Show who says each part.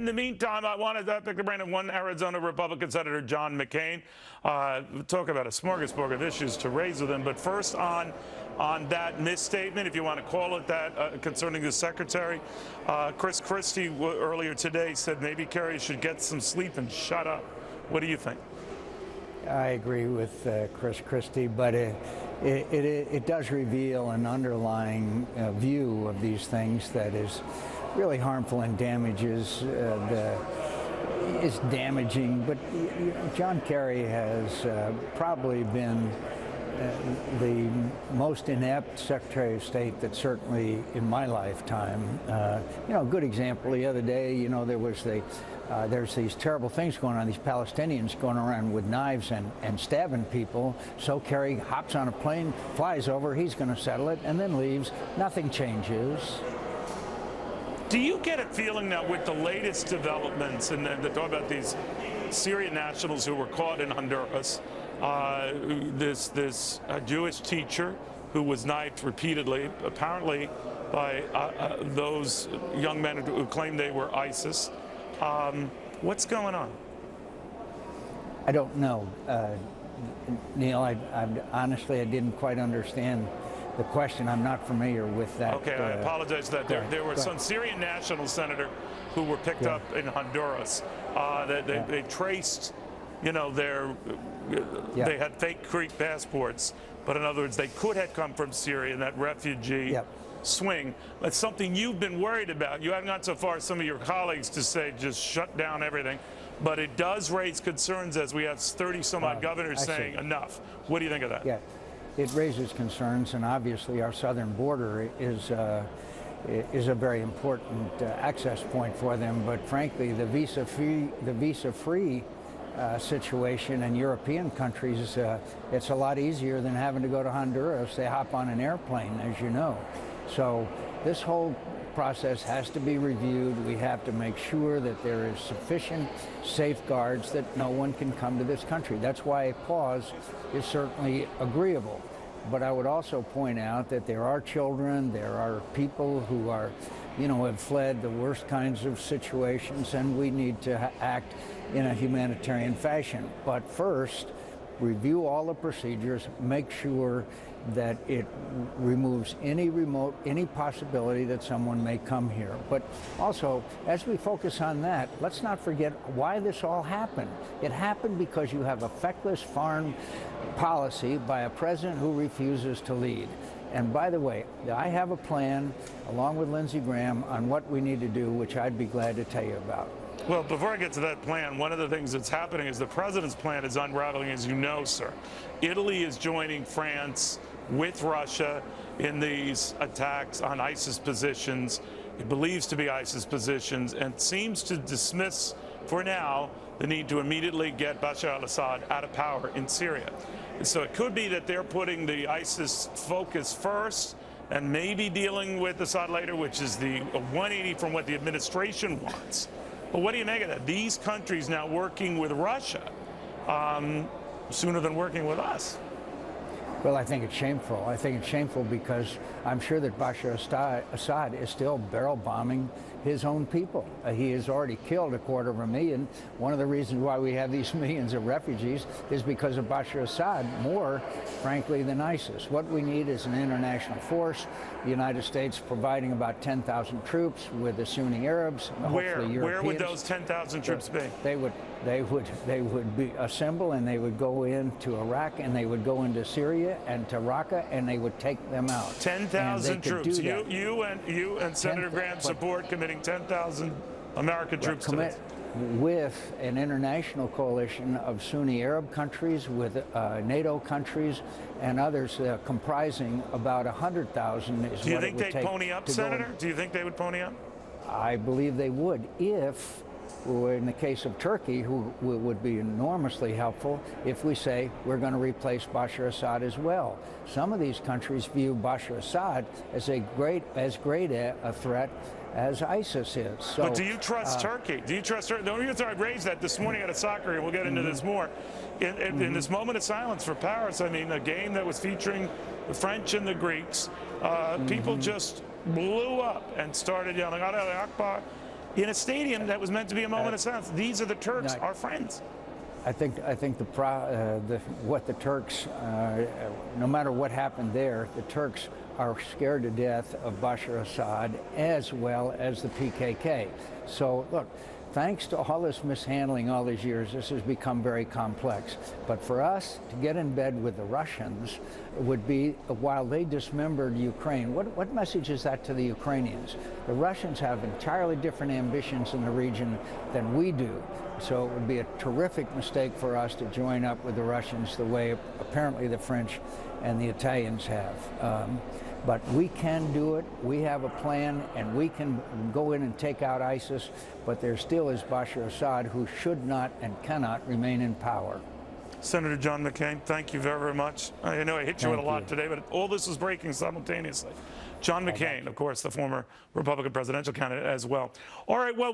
Speaker 1: the meantime, I wanted to pick the brain of one Arizona Republican Senator, John McCAIN. Talk about a smorgasbord of issues to raise with him. But first on that misstatement, if you want to call it that, concerning the secretary, Chris Christie earlier today said maybe Kerry should get some sleep and shut up. What do you think?
Speaker 2: I agree with Chris Christie, but it does reveal an underlying view of these things that is really harmful and damages is damaging. But John Kerry has probably been the most inept Secretary of State that certainly in my lifetime. A good example the other day, there's these terrible things going on, these Palestinians going around with knives and stabbing people. So Kerry hops on a plane, flies over, he's going to settle it, and then leaves. Nothing changes.
Speaker 1: Do you get a feeling that with the latest developments, and they talk about these Syrian nationals who were caught in Honduras, this Jewish teacher who was knifed repeatedly, apparently by those young men who claimed they were ISIS. What's going on?
Speaker 2: I don't know, Neil. Honestly, I didn't quite understand the question. I'm not familiar with that.
Speaker 1: Okay, I apologize for that. There were some Syrian national, Senator, who were picked up in Honduras. They traced, they had fake Greek passports, but in other words, they could have come from Syria in that refugee swing. That's something you've been worried about. You haven't gone so far as some of your colleagues to say just shut down everything, but it does raise concerns as we have 30-some-odd governors saying enough. What do you think of that?
Speaker 2: Yeah, it raises concerns, and obviously our southern border is a very important access point for them. But frankly, the visa-free situation in European countries, it's a lot easier than having to go to Honduras. They hop on an airplane, as you know. So this whole process has to be reviewed. We have to make sure that there is sufficient safeguards that no one can come to this country. That's why a pause is certainly agreeable. But I would also point out that there are children, there are people who are, have fled the worst kinds of situations, and we need to act in a humanitarian fashion. But first, review all the procedures, make sure that it removes any possibility that someone may come here. But also, as we focus on that, let's not forget why this all happened. It happened because you have a feckless foreign policy by a president who refuses to lead. And by the way, I have a plan, along with Lindsey Graham, on what we need to do, which I'd be glad to tell you about.
Speaker 1: Well, before I get to that plan, one of the things that's happening is the president's plan is unraveling, as you know, sir. Italy is joining France with Russia in these attacks on ISIS positions. It believes to be ISIS positions, and seems to dismiss, for now, the need to immediately get Bashar al-Assad out of power in Syria. So it could be that they're putting the ISIS focus first and maybe dealing with Assad later, which is the 180 from what the administration wants. But what do you make of that? These countries now working with Russia sooner than working with us.
Speaker 2: Well, I think it's shameful. I think it's shameful because I'm sure that Bashar Assad is still barrel bombing his own people. He has already killed 250,000. One of the reasons why we have these millions of refugees is because of Bashar Assad, more, frankly, than ISIS. What we need is an international force. The United States providing about 10,000 troops with the Sunni Arabs.
Speaker 1: Where would those 10,000 troops be?
Speaker 2: They would be assemble, and they would go into Iraq, and they would go into Syria and to Raqqa, and they would take them out.
Speaker 1: 10,000 troops. You and Senator Graham support committing 10,000 American troops to this.
Speaker 2: With an international coalition of Sunni Arab countries, with NATO countries, and others comprising about 100,000 is
Speaker 1: Do you think they'd pony up, Senator? Do you think they would pony up?
Speaker 2: I believe they would, if, in the case of Turkey, who would be enormously helpful, if we say we're going to replace Bashar Assad as well. Some of these countries view Bashar Assad as great a threat as ISIS is. So,
Speaker 1: but do you trust Turkey? Do you trust Turkey? The only reason I raised that this morning at a soccer, and we'll get into this more, in this moment of silence for Paris, I mean, a game that was featuring the French and the Greeks, people just blew up and started yelling, Allah Akbar. in a stadium that was meant to be a moment of silence. These are the Turks,
Speaker 2: No,
Speaker 1: our friends.
Speaker 2: I think what the Turks, no matter what happened there, the Turks are scared to death of Bashar Assad as well as the PKK. So look, thanks to all this mishandling all these years, this has become very complex. But for us to get in bed with the Russians would be, while they dismembered Ukraine, what message is that to the Ukrainians? The Russians have entirely different ambitions in the region than we do. So it would be a terrific mistake for us to join up with the Russians the way apparently the French and the Italians have. But we can do it. We have a plan, and we can go in and take out ISIS. But there still is Bashar Assad, who should not and cannot remain in power.
Speaker 1: Senator John McCain, thank you very, very much. I know I hit you with a lot today, but all this is breaking simultaneously. John McCain, of course, the former Republican presidential candidate as well. All right, well.